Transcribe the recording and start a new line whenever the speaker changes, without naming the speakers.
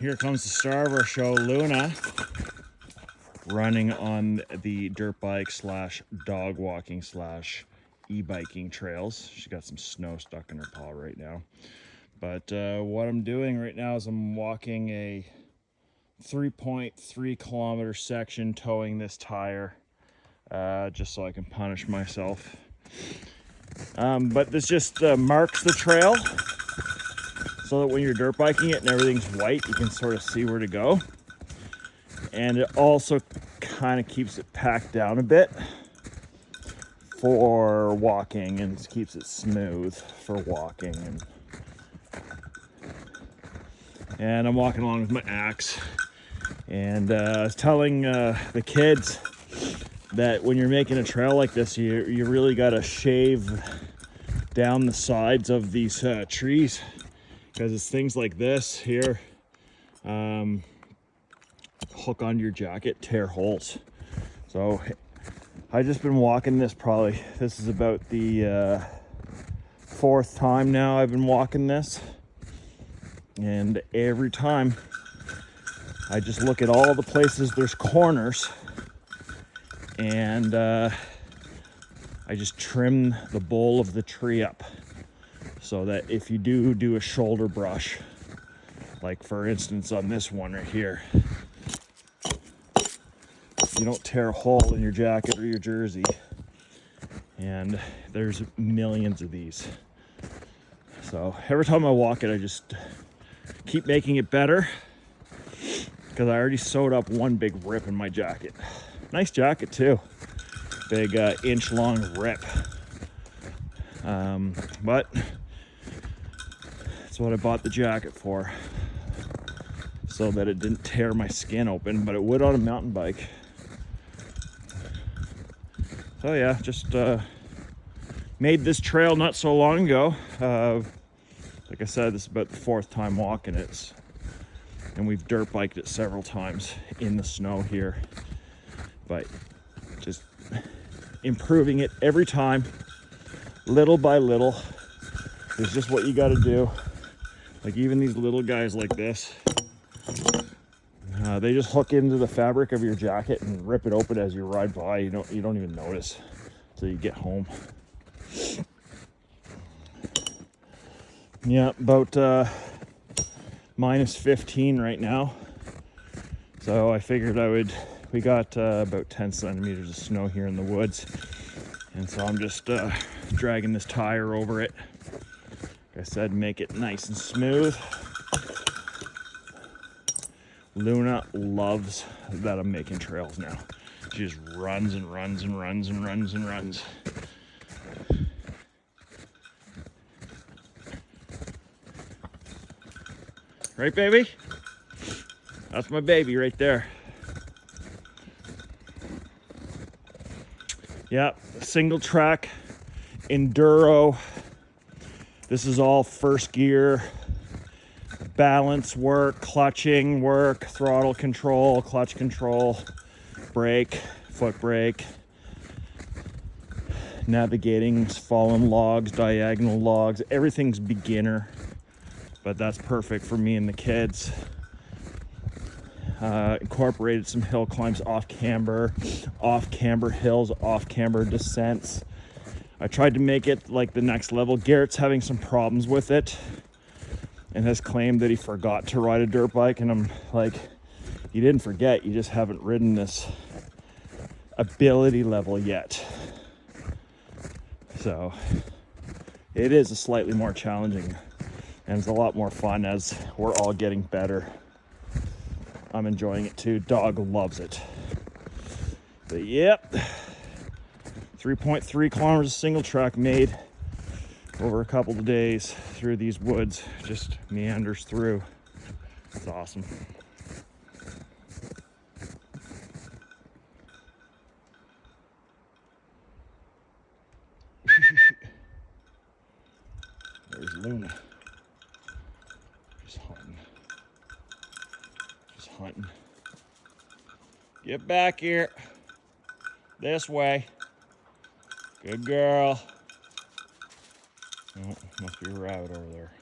Here comes the star of our show, Luna, running on the dirt bike slash dog walking slash e-biking trails. She's got some snow stuck in her paw right now. But what I'm doing right now is I'm walking a 3.3 kilometer section, towing this tire, just so I can punish myself. But this just marks the trail, so that when you're dirt biking it and everything's white, you can sort of see where to go. And it also kind of keeps it packed down a bit for walking, and keeps it smooth for walking. And I'm walking along with my axe. And I was telling the kids that when you're making a trail like this, you really got to shave down the sides of these trees. Because it's things like this here, hook onto your jacket, tear holes. So I just been walking this this is about the 4th time now I've been walking this. And every time I just look at all the places there's corners, and I just trim the bole of the tree up, so that if you do a shoulder brush, like for instance on this one right here, you don't tear a hole in your jacket or your jersey. And there's millions of these. So every time I walk it, I just keep making it better, because I already sewed up one big rip in my jacket. Nice jacket too. Big inch long rip. But that's what I bought the jacket for, so that it didn't tear my skin open, but it would on a mountain bike. So yeah, just made this trail not so long ago. Like I said, this is about the 4th time walking it, and we've dirt biked it several times in the snow here, but just improving it every time, little by little. It's just what you got to do. Like even these little guys like this, they just hook into the fabric of your jacket and rip it open as you ride by. You don't even notice until you get home. Yeah, about minus 15 right now. So I figured we got about 10 centimeters of snow here in the woods. And so I'm just dragging this tire over it. Like I said, make it nice and smooth. Luna loves that I'm making trails now. She just runs and runs and runs and runs and runs. Right, baby? That's my baby right there. Yeah, single track enduro. This is all first gear, balance work, clutching work, throttle control, clutch control, brake, foot brake, navigating fallen logs, diagonal logs. Everything's beginner, but that's perfect for me and the kids. Incorporated some hill climbs, off camber hills, off camber descents. I tried to make it like the next level. Garrett's having some problems with it and has claimed that he forgot to ride a dirt bike, and I'm like, you didn't forget, you just haven't ridden this ability level yet. So it is a slightly more challenging, and it's a lot more fun as we're all getting better. I'm enjoying it too. Dog loves it. But yep, 3.3 kilometers of single track made over a couple of days through these woods. Just meanders through. It's awesome. There's Luna. She's hunting. She's hunting. Get back here. This way. Good girl. Oh, must be a rabbit over there.